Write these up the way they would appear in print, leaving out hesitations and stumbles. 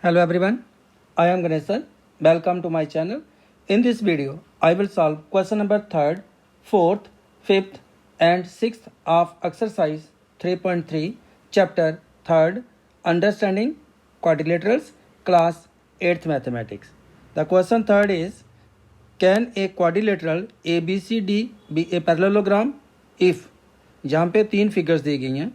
Hello everyone, I am Ganesh sir. Welcome to my channel. In this video, I will solve question number 3rd, 4th, 5th and 6th of exercise 3.3 chapter 3rd Understanding Quadrilaterals class 8th Mathematics. The question 3rd is, can a quadrilateral ABCD be a parallelogram if जहाँ पे 3 figures दी गई हैं.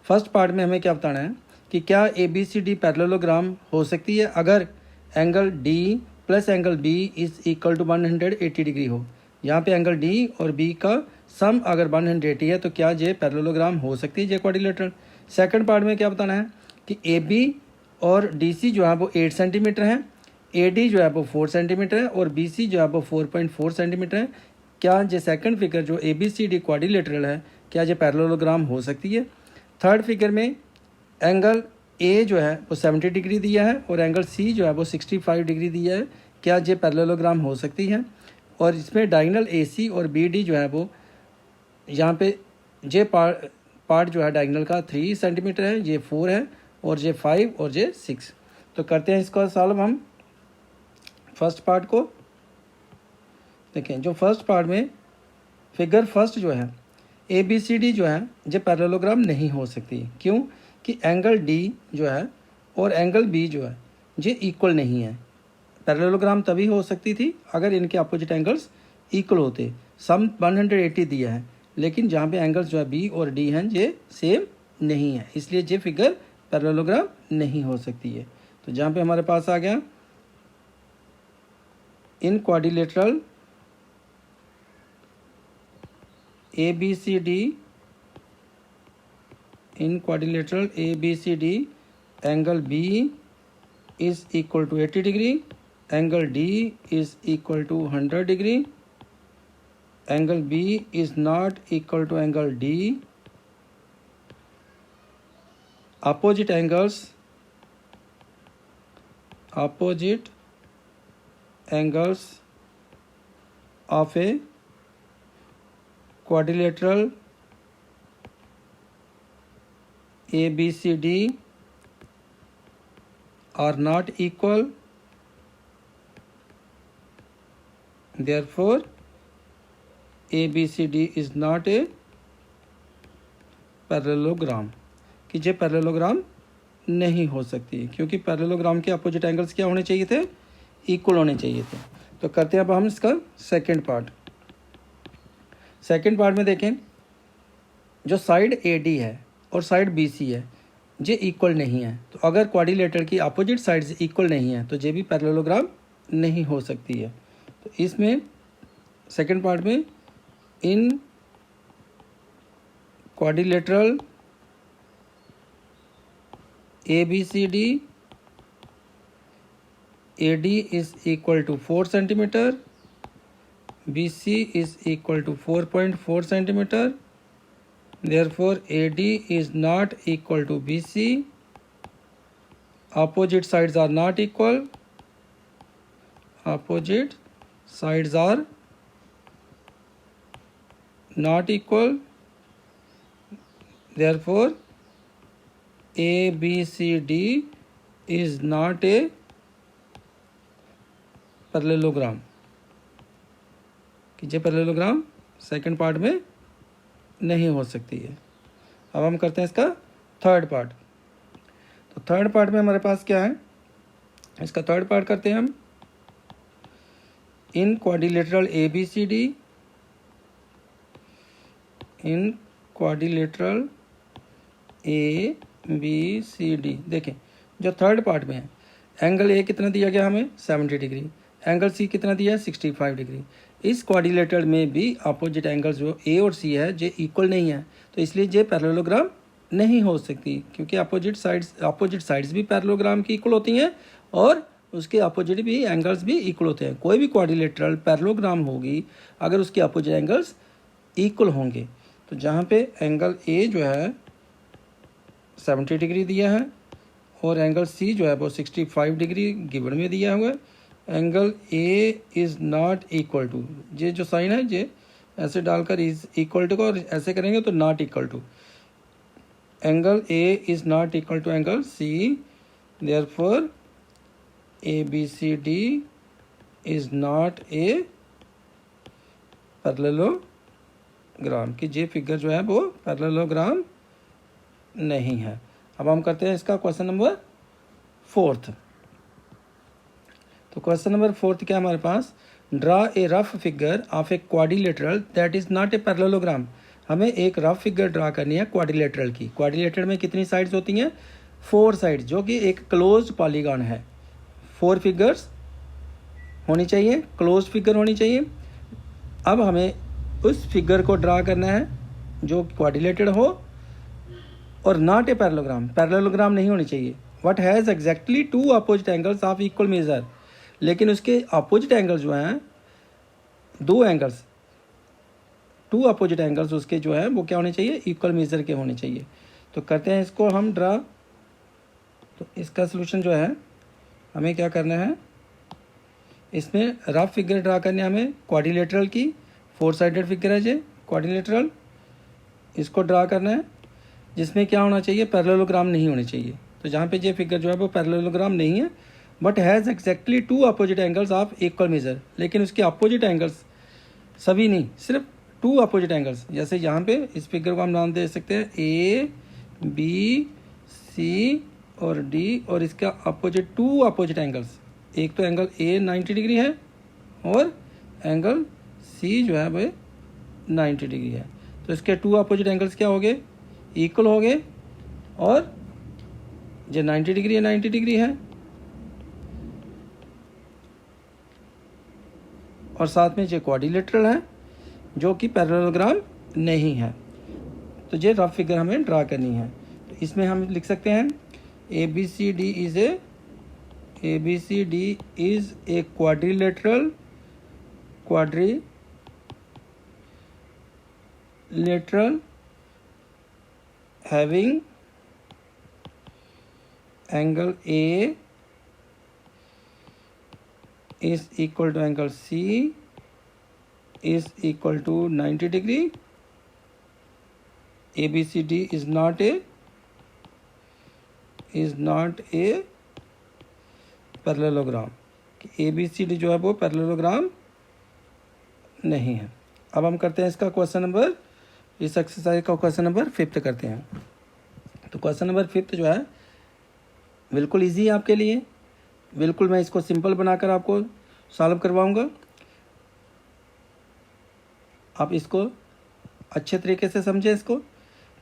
First part में हमें क्या बताना है कि क्या A B C D parallelogram हो सकती है अगर angle D plus angle B is equal to 180 degree हो. यहाँ पे एंगल डी और बी का सम अगर 180 है तो क्या ये पैरेललोग्राम हो सकती है ये क्वाड्रिलेटरल. सेकंड पार्ट में क्या बताना है कि ए बी और डी सी जो है वो 8 सेंटीमीटर है, ए डी जो है वो 4 सेंटीमीटर है और बी सी जो है वो 4.4 सेंटीमीटर है. क्या ये सेकंड फिगर जो A B C D quadrilateral है क्या ये पैरेललोग्राम हो सकती है. थर्ड फिगर में एंगल ए जो है वो 70 डिग्री दिया है और एंगल सी जो है वो 65 डिग्री दिया है. क्या ये पैरेललोग्राम हो सकती है. और इसमें डायगोनल ए सी और बी डी जो है वो यहाँ पे ये पार्ट जो है डायगोनल का 3 सेंटीमीटर है, ये 4 है और ये 5 और ये 6. तो करते हैं इसको सॉल्व हम. फर्स्ट पार्ट को देखें. जो फर्स्ट पार्ट में फिगर फर्स्ट जो है ए बी सी डी जो है ये पैरेललोग्राम नहीं हो सकती. क्यों कि एंगल डी जो है और एंगल बी जो है ये इक्वल नहीं है. पैरेललोग्राम तभी हो सकती थी अगर इनके अपोजिट एंगल्स इक्वल होते. सम 180 दिया है लेकिन जहाँ पे एंगल्स जो है बी और डी हैं ये सेम नहीं है, इसलिए ये फिगर पैरेललोग्राम नहीं हो सकती है. तो जहाँ पे हमारे पास आ गया इन quadrilateral ABCD in quadrilateral ABCD angle B is equal to 80 degree, angle D is equal to 100 degree, angle B is not equal to angle D, opposite angles of a quadrilateral ABCD are not equal, therefore ABCD is not a parallelogram. कि ये parallelogram नहीं हो सकती क्योंकि parallelogram के opposite angles क्या होने चाहिए थे, इक्वल होने चाहिए थे. तो करते हैं अब हम इसका सेकंड पार्ट. सेकंड पार्ट में देखें जो साइड ए डी है और साइड बी सी है ये इक्वल नहीं है. तो अगर क्वाड्रिलेटरल की अपोजिट साइड्स इक्वल नहीं है तो ये भी पैरेललोग्राम नहीं हो सकती है. तो इसमें सेकंड पार्ट में in quadrilateral A B C D A D is equal to 4 centimetre, BC is equal to 4.4 centimeter. Therefore, AD is not equal to BC. Opposite sides are not equal. Opposite sides are not equal. Therefore, ABCD is not a parallelogram. कि ये parallelogram second part में नहीं हो सकती है. अब हम करते हैं इसका थर्ड पार्ट. तो थर्ड पार्ट में हमारे पास क्या है, इसका थर्ड पार्ट करते हैं हम. In quadrilateral A B C D, in quadrilateral A B C D. देखें जो थर्ड पार्ट में है एंगल ए कितना दिया गया हमें 70 डिग्री, एंगल सी कितना दिया है 65 डिग्री. इस क्वाड्रिलेटरल में भी अपोजिट एंगल्स जो ए और सी है ये इक्वल नहीं है तो इसलिए ये पैरेललोग्राम नहीं हो सकती क्योंकि अपोजिट साइड्स भी पैरेललोग्राम की इक्वल होती हैं और उसके अपोजिट भी एंगल्स भी इक्वल होते हैं. कोई भी क्वाड्रिलेटरल पैरेललोग्राम होगी अगर उसके अपोजिट एंगल्स इक्वल होंगे. तो जहाँ पे एंगल ए जो है 70 डिग्री दिया है और एंगल सी जो है वो 65 डिग्री गिवन में दिया हुआ है. Angle A is not equal to, ये जो साइन है ये ऐसे डालकर इज इक्वल टू को और ऐसे करेंगे तो not equal to. Angle A is not equal to angle C, therefore ABCD is not a parallelogram, कि ये फिगर जो है वो पैरेललोग्राम नहीं है। अब हम करते हैं इसका क्वेश्चन नंबर 4। तो क्वेश्चन नंबर 4 क्या है हमारे पास, draw a rough figure of a quadrilateral that is not a parallelogram. हमें एक रफ फिगर ड्रा करनी है क्वाड्रिलेटरल की। क्वाड्रिलेटरल में कितनी साइड्स होती हैं, 4 साइड्स, जो कि एक क्लोज्ड पॉलीगॉन है। 4 फिगर्स होनी चाहिए, क्लोज्ड फिगर होनी चाहिए। अब हमें उस फिगर को ड्रा करना है जो क्वाड्रिलेटरल हो और नॉट ए पैरेललोग्राम, पैरेललोग्राम नहीं होनी चाहिए। What has exactly 2 opposite angles of equal major, लेकिन उसके अपोजिट एंगल्स जो हैं, 2 एंगल्स, 2 अपोजिट एंगल्स उसके जो हैं वो क्या होने चाहिए, इक्वल मेजर के होने चाहिए। तो करते हैं इसको हम ड्रा। तो इसका सलूशन जो है हमें क्या करना है, इसमें रफ फिगर ड्रा करने हमें क्वाड्रिलेटरल की, 4 साइडेड फिगर है ये क्वाड्रिलेटरल, इसको ड्रा करना है जिसमें क्या होना चाहिए, पैरेललोग्राम नहीं होने चाहिए। तो जहाँ पे ये फिगर जो है वो पैरेललोग्राम नहीं है, but has exactly 2 opposite angles of equal major, लेकिन उसके अपोजिट एंगल्स सभी नहीं, सिर्फ 2 अपोजिट एंगल्स। जैसे यहाँ पे इस फिगर को हम नाम दे सकते हैं ABC और D, और इसका अपोजिट 2 अपोजिट एंगल्स, एक तो एंगल A 90 डिग्री है और एंगल C जो है वो 90 डिग्री है। तो इसके 2 अपोजिट एंगल्स क्या हो गए, इक्वल हो गए, और जो 90 डिग्री है 90 डिग्री है, और साथ में जो क्वाड्रिलेटरल है जो कि पैरेललोग्राम नहीं है। तो ये रफ फिगर हमें ड्रा करनी है। तो इसमें हम लिख सकते हैं ABCD is a quadrilateral having angle A is equal to angle C is equal to 90 degree. ABCD is not a parallelogram, ABCD जो है वो पैरेललोग्राम नहीं है। अब हम करते हैं इसका क्वेश्चन नंबर, इस एक्सरसाइज का क्वेश्चन नंबर 5 करते हैं। तो क्वेश्चन नंबर 5 जो है बिल्कुल इजी है आपके लिए, बिल्कुल मैं इसको सिंपल बनाकर आपको सॉल्व करवाऊंगा। आप इसको अच्छे तरीके से समझें इसको।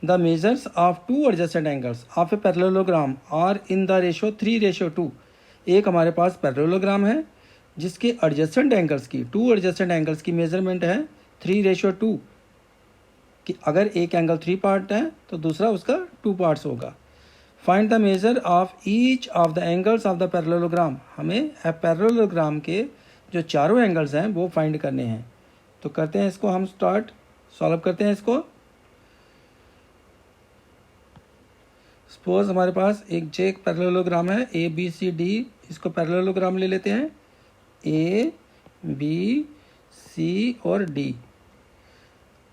The measures of 2 adjacent angles of a parallelogram are in the ratio 3:2। एक हमारे पास पैरेललोग्राम है जिसके एडजेसेंट एंगल्स की, 2 एडजेसेंट एंगल्स की मेजरमेंट है 3:2, कि अगर एक एंगल 3 पार्ट है तो दूसरा उसका 2 पार्ट्स होगा। Find the measure of each of the angles of the parallelogram. हमें पैरेललोग्राम के जो चारों एंगल्स हैं वो फाइंड करने हैं। तो करते हैं इसको हम स्टार्ट, सॉल्व करते हैं इसको। सपोज हमारे पास एक पैरेललोग्राम है ABCD, इसको पैरेललोग्राम ले लेते हैं ABC और D।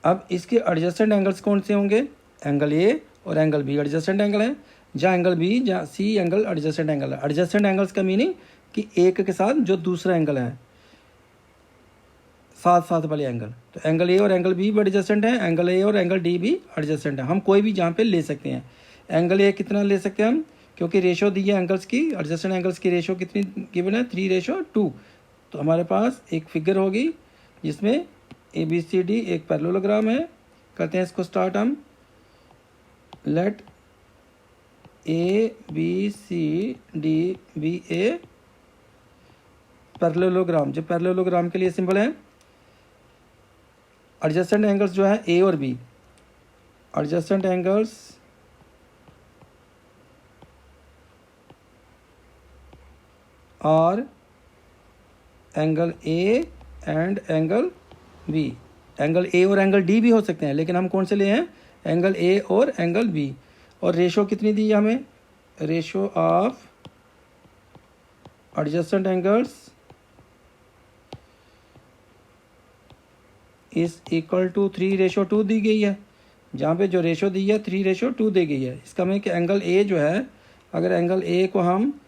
अब इसके एडजेसेंट एंगल्स कौन से होंगे, एंगल A और एंगल B एडजेसेंट एंगल है, जहाँ एंगल B जहाँ C एंगल एडजेसेंट एंगल है। एडजेसेंट एंगल्स का मीनिंग कि एक के साथ जो दूसरा एंगल है, साथ साथ वाले एंगल। तो एंगल A और एंगल B भी एडजेसेंट है, एंगल A और एंगल D भी एडजेसेंट है। हम कोई भी जहाँ पे ले सकते हैं। एंगल A कितना ले सकते हैं हम, क्योंकि रेशो दी है एंगल्स की, एडजेसेंट एंगल्स की रेशो कितनी गिवन है, 3:2। तो हमारे पास एक फिगर होगी जिसमें ABCD एक पैरेललोग्राम है। करते हैं इसको स्टार्ट हम। Let ABCD be a parallelogram. जो पैरेललोग्राम के लिए सिंबल है, एडजेसेंट एंगल्स जो है A और B, एडजेसेंट एंगल्स और angle A and angle B। Angle A और एंगल D भी हो सकते हैं, लेकिन हम कौन से लिए हैं, एंगल A और एंगल B। और रेशो कितनी दी है हमें, ratio of adjacent angles is equal to 3:2 दी गई है। जहाँ पे जो रेशो दी है 3:2 दी गई है। इसका मतलब कि एंगल A जो है, अगर एंगल A को हम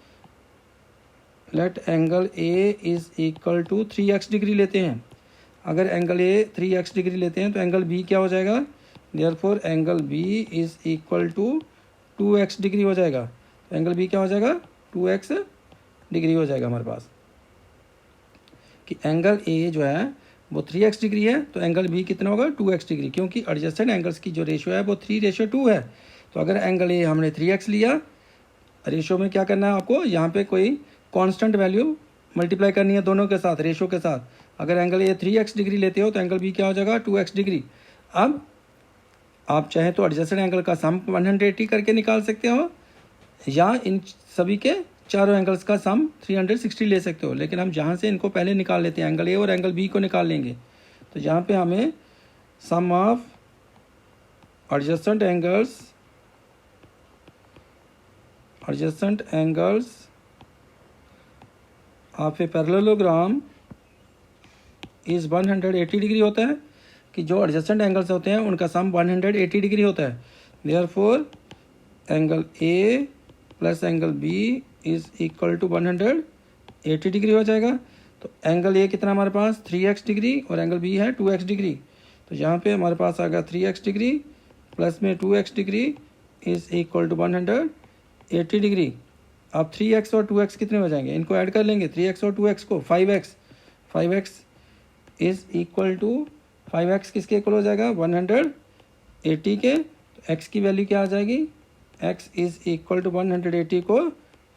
let angle A is equal to 3x degree लेते हैं। अगर एंगल ए 3x डिग्री लेते हैं तो एंगल बी क्या हो जाएगा, therefore angle B is equal to 2x degree हो जाएगा। तो एंगल बी क्या हो जाएगा, 2x डिग्री हो जाएगा हमारे पास। कि एंगल ए जो है वो 3x डिग्री है तो एंगल बी कितना होगा, 2x डिग्री, क्योंकि एडजस्टेड एंगल्स की जो रेशियो है वो 3:2 है। तो अगर एंगल ए हमने 3x लिया, रेशियो में क्या करना है आपको, यहाँ पे कोई कांस्टेंट वैल्यू मल्टीप्लाई करनी है दोनों के साथ, रेशियो के साथ। अगर एंगल ए 3x डिग्री लेते हो तो एंगल बी क्या हो जाएगा, 2x डिग्री। अब आप चाहें तो एडजस्टेड एंगल का सम 180 करके निकाल सकते हो, या इन सभी के चारों एंगल्स का सम 360 ले सकते हो। लेकिन हम जहाँ से इनको पहले निकाल लेते हैं, एंगल ए और एंगल बी को निकाल लेंगे। तो यहाँ पे हमें sum of adjacent angles of a parallelogram is 180 degree होता है, कि जो एडजस्टेंट एंगल्स होते हैं उनका सम 180 डिग्री होता है। Therefore angle A plus angle B is equal to 180 degree हो जाएगा। तो एंगल ए कितना हमारे पास, 3x डिग्री, और एंगल बी है 2x डिग्री। तो यहाँ पे हमारे पास आ गया 3x डिग्री प्लस में 2x degree is equal to 180 degree. अब 3x और 2x कितने हो जाएंगे, इनको ऐड कर लेंगे, 3x और 2x को, 5x is equal to 5x किसके इक्वल हो जाएगा, 180 के। तो x की वैल्यू क्या आ जाएगी, x इज़ इक्वल टू 180 को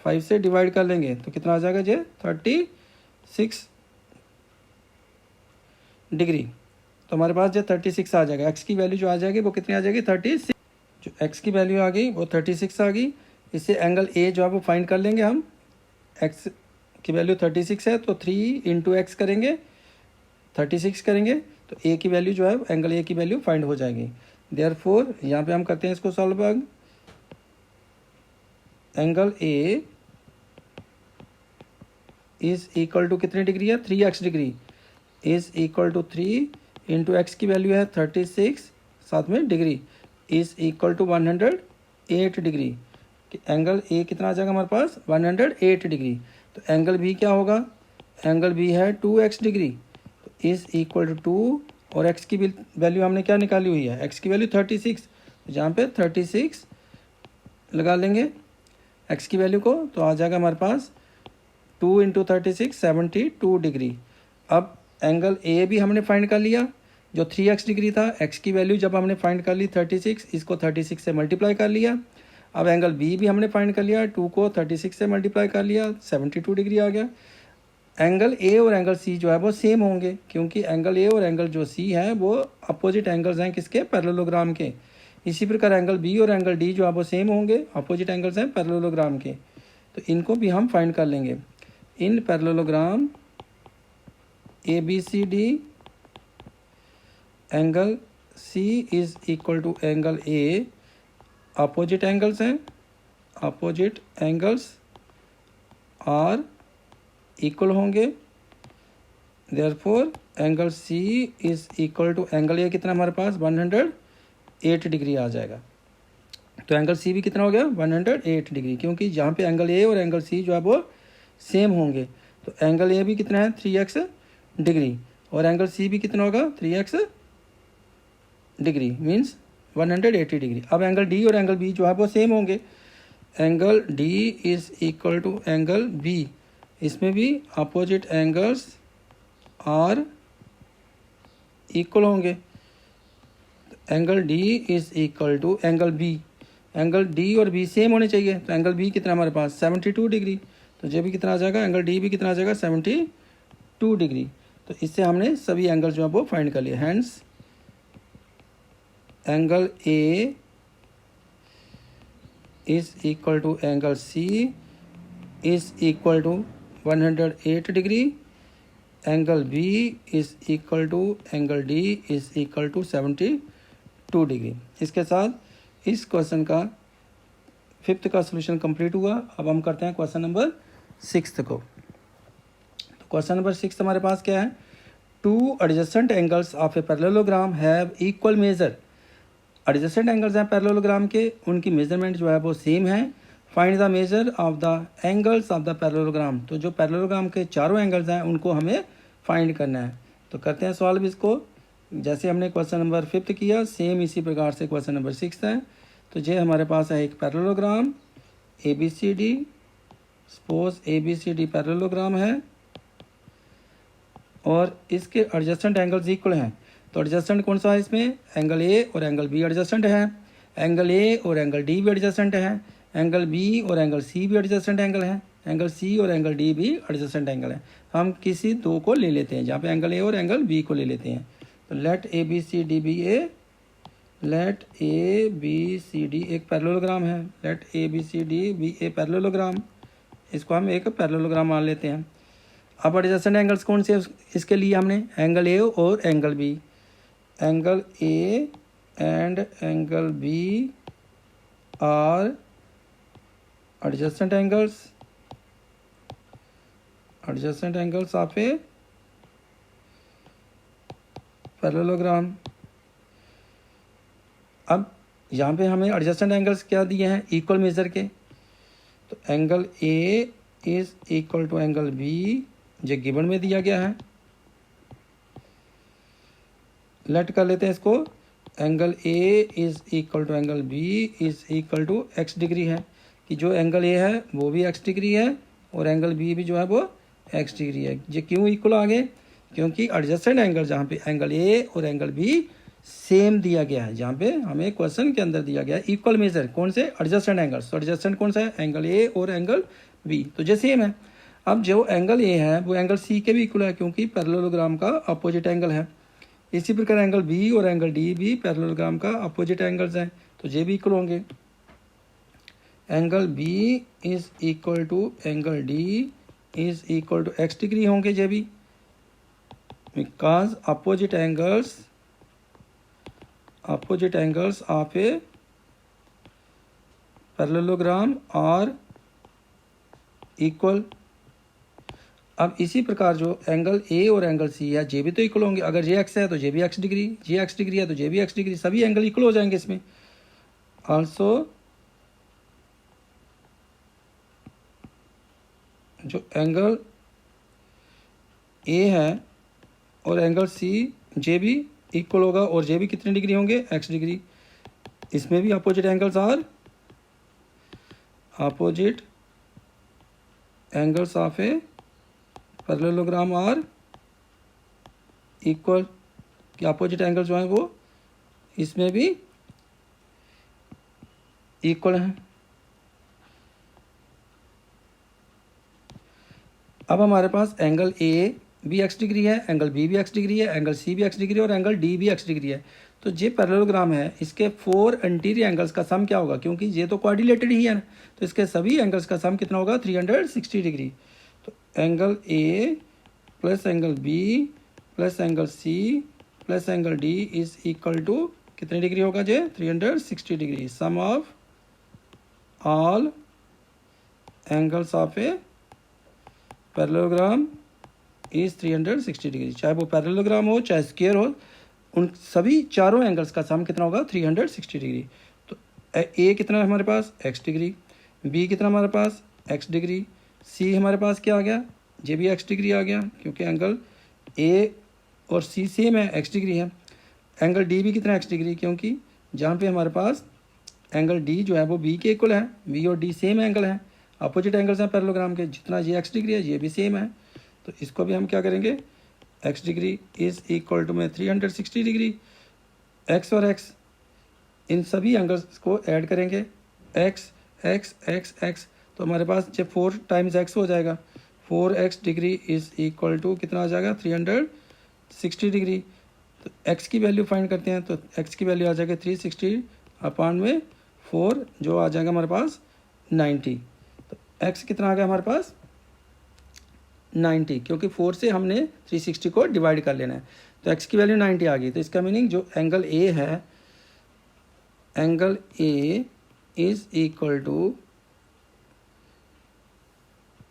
5 से डिवाइड कर लेंगे तो कितना आ जाएगा जी, 36 डिग्री। तो हमारे पास जो 36 आ जाएगा, x की वैल्यू जो आ जाएगी वो कितनी आ जाएगी, 36। जो x की वैल्यू आ गई वो 36 आ गई। इससे एंगल ए जो है वो फाइंड कर लेंगे हम। x की वैल्यू 36 है तो 3 इंटू एक्स करेंगे, 36 करेंगे तो a की वैल्यू जो है एंगल ए की वैल्यू फाइंड हो जाएगी। देयरफॉर यहाँ पे हम करते हैं इसको solve. Angle A is equal to कितने डिग्री है, 3x degree, is equal to 3 into x की वैल्यू है 36, साथ में degree, is equal to 108 degree. Angle A कितना आ जाएगा हमारे पास, 108 डिग्री। तो एंगल बी क्या होगा, एंगल बी है 2x डिग्री, तो इज इक्वल टू 2, और x की वैल्यू हमने क्या निकाली हुई है, x की वैल्यू 36, तो जहाँ पे 36 लगा लेंगे x की वैल्यू को, तो आ जाएगा हमारे पास 2 इंटू 36 72 डिग्री। अब एंगल ए भी हमने फाइंड कर लिया, जो 3x डिग्री था, x की वैल्यू जब हमने फाइंड कर ली 36, इसको 36 से मल्टीप्लाई कर लिया। अब एंगल बी भी हमने फाइंड कर लिया, 2 को 36 से मल्टीप्लाई कर लिया, 72 डिग्री आ गया। एंगल ए और एंगल सी जो है वो सेम होंगे, क्योंकि एंगल ए और एंगल जो सी है वो अपोजिट एंगल्स हैं किसके, पैरेललोग्राम के। इसी प्रकार एंगल बी और एंगल डी जो है वो सेम होंगे, अपोजिट एंगल्स हैं पैरेललोग्राम के। तो इनको भी हम फाइंड कर लेंगे। In parallelogram A B C D, angle C is equal to angle A, opposite angles हैं, अपोजिट एंगल्स आर इक्वल होंगे। Therefore angle C is equal to angle A कितना हमारे पास 108 डिग्री आ जाएगा। तो एंगल सी भी कितना हो गया 108 डिग्री, क्योंकि जहाँ पे एंगल ए और एंगल सी जो है वो सेम होंगे। तो एंगल ए भी कितना है 3x डिग्री, और एंगल सी भी कितना होगा 3x डिग्री, मीन्स 180 डिग्री। अब एंगल डी और एंगल बी जो है वो सेम होंगे। Angle D is equal to angle B, इसमें भी अपोजिट एंगल्स आर इक्वल होंगे। Angle D is equal to angle B, angle D और बी सेम होने चाहिए। तो एंगल बी कितना हमारे पास 72 डिग्री, तो ये भी कितना आ जाएगा, एंगल डी भी कितना आ जाएगा 72 डिग्री। तो इससे हमने सभी एंगल जो है वो फाइंड कर लिए। Hence angle A is equal to angle C is equal to 108 degree, angle B is equal to angle D is equal to 72 degree. इसके साथ इस क्वेश्चन का 5th का सॉल्यूशन कंप्लीट हुआ। अब हम करते हैं क्वेश्चन नंबर 6 को। तो क्वेश्चन नंबर 6 हमारे पास क्या है, 2 adjacent angles of a parallelogram have equal major. Adjacent angles हैं पैरेललोग्राम के, उनकी मेजरमेंट जो है वो सेम है। Find the measure of the angles of the parallelogram. तो जो पैरेललोग्राम के चारों एंगल्स हैं उनको हमें फाइंड करना है। तो करते हैं सॉल्व इसको। जैसे हमने क्वेश्चन नंबर 5 किया, सेम इसी प्रकार से क्वेश्चन नंबर 6 है। तो ये हमारे पास है एक parallelogram ABCD। Suppose ABCD parallelogram है और इसके एडजस्टेंट एंगल्स इक्वल हैं। तो एडजस्टेंट कौन सा है इसमें? एंगल A और एंगल B एडजस्टेंट है, एंगल A और एंगल D भी एडजस्टेंट है, एंगल B और एंगल C भी एडजस्टेंट एंगल है, एंगल C और एंगल D भी एडजस्टेंट एंगल है। हम किसी दो को ले लेते हैं, जहाँ पे एंगल A और एंगल B को ले लेते हैं। तो let ABCD be a, let ABCD एक पैरेललोग्राम है, let ABCD be a parallelogram. इसको हम एक पैरेललोग्राम मान लेते हैं। अब एडजस्टेंट एंगल्स कौन से इसके लिए हमने? एंगल A और angle B। Angle A and angle B are adjacent angles of a parallelogram. अब यहाँ पे हमें एडजस्टेंट एंगल्स क्या दिए हैं? इक्वल मेजर के। तो angle A is equal to angle B, जो गिवन में दिया गया है। लेट कर लेते हैं इसको। Angle A is equal to angle B is equal to x degree है, कि जो एंगल A है वो भी x डिग्री है और एंगल B भी जो है वो x डिग्री है। ये क्यों इक्वल आ गए? क्योंकि एडजस्टेंट एंगल जहाँ पे एंगल A और एंगल B सेम दिया गया है, जहाँ पे हमें क्वेश्चन के अंदर दिया गया है इक्वल मेजर कौन से? Adjacent angles. तो एडजस्टेंट कौन सा है? एंगल A और एंगल B, तो जो सेम है। अब जो एंगल A है वो एंगल C के भी इक्वल है, क्योंकि पैरेललोग्राम का अपोजिट एंगल है। इसी प्रकार एंगल B और एंगल D भी पैरेललोग्राम का अपोजिट एंगल्स हैं, तो ये भी इक्वल होंगे। Angle B is equal to angle D is equal to x degree होंगे ये भी, because opposite angles of a parallelogram are equal. अब इसी प्रकार जो एंगल A और एंगल C है ये भी तो इक्वल होंगे। अगर ये x है तो ये भी x डिग्री, ये x डिग्री है तो ये भी x डिग्री, सभी एंगल इक्वल हो जाएंगे इसमें। आल्सो जो एंगल A है और एंगल C ये भी इक्वल होगा, और ये भी कितने डिग्री होंगे? x degree. इसमें भी opposite angles of a parallelogram are equal, कि अपोजिट एंगल जो है वो इसमें भी इक्वल हैं। अब हमारे पास एंगल A भी x डिग्री है, एंगल B भी x डिग्री है, एंगल C भी x डिग्री है और एंगल D भी x डिग्री है। तो ये पैरेललोग्राम है, इसके 4 एंटीरियर एंगल्स का सम क्या होगा? क्योंकि ये तो कोऑर्डिनेटेड ही है ना, तो इसके सभी एंगल्स का सम कितना होगा? 360 डिग्री। तो angle A plus angle B plus angle C plus angle D is equal to कितने डिग्री होगा? ये 360 degree. Sum of all angles of a parallelogram is 360 degree. चाहे वो पैरेललोग्राम हो चाहे स्क्वायर हो, उन सभी चारों एंगल्स का सम कितना होगा? 360 डिग्री। तो A कितना है हमारे पास? x degree. B कितना हमारे पास? x degree. C हमारे पास क्या आ गया? ये भी x डिग्री आ गया, क्योंकि एंगल A और C सेम है, x डिग्री है। एंगल D भी कितना? x डिग्री, क्योंकि जहाँ पे हमारे पास एंगल D जो है वो B के इक्वल है। B और D सेम एंगल हैं, अपोजिट एंगल्स हैं पैरेललोग्राम के। जितना ये x डिग्री है ये भी सेम है, तो इसको भी हम क्या करेंगे? x degree is equal to में 360 डिग्री। x और x इन सभी एंगल्स को ऐड करेंगे, x x x x, तो हमारे पास जब 4 टाइम्स x हो जाएगा, 4x degree is equal to कितना आ जाएगा? 360 डिग्री। तो x की वैल्यू फाइंड करते हैं, तो x की वैल्यू आ जाएगी 360 अपॉन में 4, जो आ जाएगा हमारे पास 90। तो x कितना आ गया हमारे पास? 90, क्योंकि 4 से हमने 360 को डिवाइड कर लेना है, तो x की वैल्यू 90 आ गई। तो इसका मीनिंग जो एंगल A है, angle A is equal to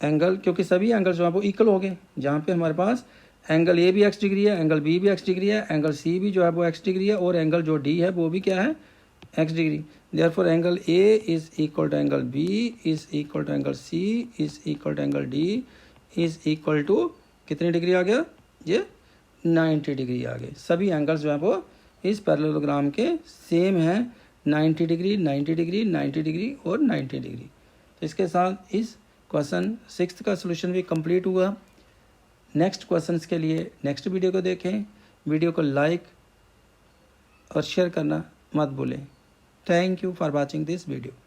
angle, क्योंकि सभी एंगल जो है वो इक्वल हो गए, जहाँ पे हमारे पास एंगल A भी x डिग्री है, एंगल B भी x डिग्री है, एंगल C भी जो है वो x डिग्री है, और एंगल जो D है वो भी क्या है? x degree. Therefore angle A is equal to angle B is equal to angle C is equal to angle D is equal to कितनी डिग्री आ गया? ये 90 डिग्री आ गए. सभी एंगल्स जो हैं वो इस पैरेललोग्राम के सेम हैं, 90 डिग्री, 90 डिग्री, 90 डिग्री और 90 डिग्री. तो इसके साथ इस क्वेश्चन 6 का सोल्यूशन भी कंप्लीट हुआ. नेक्स्ट क्वेश्चंस के लिए नेक्स्ट वीडियो को देखें. वीडियो को लाइक और शेयर करना मत भूलें. Thank you for watching this video.